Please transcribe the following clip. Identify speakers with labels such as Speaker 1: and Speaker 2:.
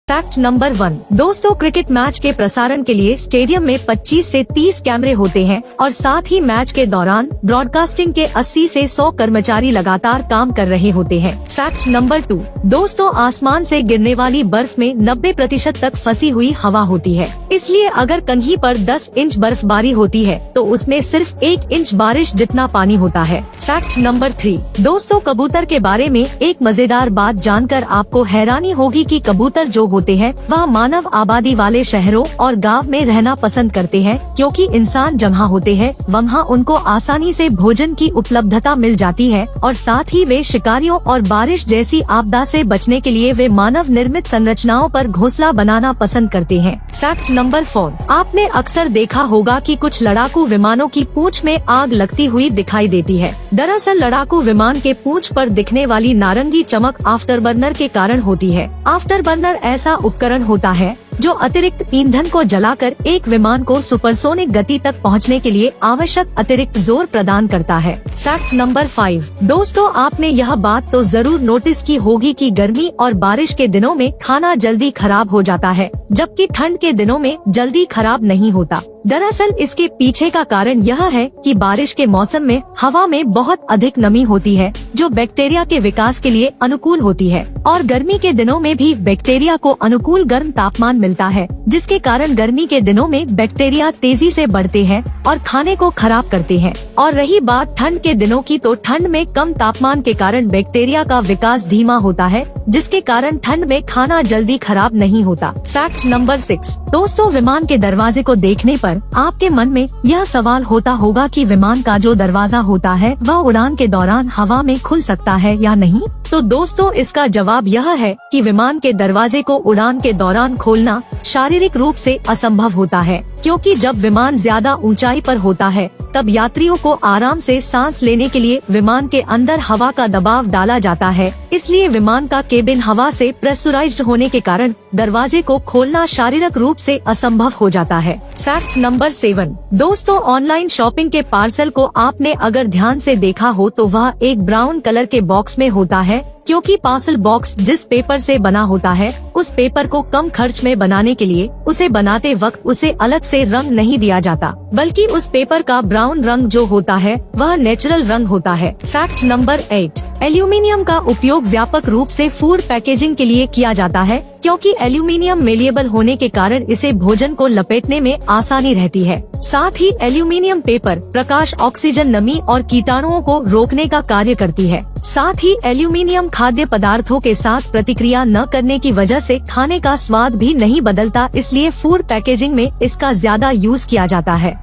Speaker 1: Fact number 1। दोस्तों, cricket match के प्रसारण के लिए स्टेडियम में 25 से 30 कैमरे होते हैं और साथ ही मैच के दौरान ब्रॉडकास्टिंग के 80 से 100 कर्मचारी लगातार काम कर रहे होते हैं। Fact number 2। दोस्तों, आसमान से गिरने वाली बर्फ में 90% तक फंसी हुई हवा होती है, इसलिए अगर कहीं पर 10 इंच बर्फबारी होती है तो उसमें सिर्फ 1 इंच बारिश जितना पानी होता है। Fact number 3। दोस्तों, कबूतर के बारे में एक मजेदार बात जानकर आपको हैरानी होगी कि कबूतर जो होते हैं वह मानव आबादी वाले शहरों और गांव में रहना पसंद करते हैं, क्योंकि इंसान जहाँ होते हैं वहाँ उनको आसानी से भोजन की उपलब्धता मिल जाती है और साथ ही वे शिकारियों और बारिश जैसी आपदा से बचने के लिए वे मानव निर्मित संरचनाओं पर घोंसला बनाना पसंद करते हैं। Fact number 4। आपने अक्सर देखा होगा कि कुछ लड़ाकू विमानों की पूंछ में आग लगती हुई दिखाई देती है। दरअसल लड़ाकू विमान के पूंछ पर दिखने वाली नारंगी चमक आफ्टर बर्नर के कारण होती है। आफ्टर बर्नर ऐसा उपकरण होता है जो अतिरिक्त ईंधन को जलाकर एक विमान को सुपरसोनिक गति तक पहुंचने के लिए आवश्यक अतिरिक्त जोर प्रदान करता है। Fact number 5। दोस्तों, आपने यह बात तो जरूर नोटिस की होगी कि गर्मी और बारिश के दिनों में खाना जल्दी खराब हो जाता है, जबकि ठंड के दिनों में जल्दी खराब नहीं होता। दरअसल इसके पीछे का कारण यह है कि बारिश के मौसम में हवा में बहुत अधिक नमी होती है, जो बैक्टीरिया के विकास के लिए अनुकूल होती है, और गर्मी के दिनों में भी बैक्टीरिया को अनुकूल गर्म तापमान मिलता है, जिसके कारण गर्मी के दिनों में बैक्टीरिया तेजी से बढ़ते हैं और खाने को खराब करते हैं। और रही बात ठंड के दिनों की, तो ठंड में कम तापमान के कारण बैक्टीरिया का विकास धीमा होता है, जिसके कारण ठंड में खाना जल्दी खराब नहीं होता। Fact number 6। दोस्तों, विमान के दरवाजे को देखने पर आपके मन में यह सवाल होता होगा कि विमान का जो दरवाजा होता है वह उड़ान के दौरान हवा में खुल सकता है या नहीं। तो दोस्तों, इसका जवाब यह है कि विमान के दरवाजे को उड़ान के दौरान खोलना शारीरिक रूप से असंभव होता है, क्योंकि जब विमान ज्यादा ऊंचाई पर होता है तब यात्रियों को आराम से सांस लेने के लिए विमान के अंदर हवा का दबाव डाला जाता है। इसलिए विमान का केबिन हवा से प्रेशराइज्ड होने के कारण दरवाजे को खोलना शारीरिक रूप से असंभव हो जाता है। Fact number 7। दोस्तों, ऑनलाइन शॉपिंग के पार्सल को आपने अगर ध्यान से देखा हो तो वह एक ब्राउन कलर के बॉक्स में होता है, क्योंकि पार्सल बॉक्स जिस पेपर से बना होता है उस पेपर को कम खर्च में बनाने के लिए उसे बनाते वक्त उसे अलग से रंग नहीं दिया जाता, बल्कि उस पेपर का ब्राउन रंग जो होता है वह नेचुरल रंग होता है। Fact number 8। एल्यूमिनियम का उपयोग व्यापक रूप से फूड पैकेजिंग के लिए किया जाता है, क्योंकि एल्यूमिनियम मेलिएबल होने के कारण इसे भोजन को लपेटने में आसानी रहती है। साथ ही एल्यूमिनियम पेपर प्रकाश, ऑक्सीजन, नमी और कीटाणुओं को रोकने का कार्य करती है। साथ ही एल्यूमिनियम खाद्य पदार्थों के साथ प्रतिक्रिया न करने की वजह से खाने का स्वाद भी नहीं बदलता, इसलिए फूड पैकेजिंग में इसका ज्यादा यूज किया जाता है।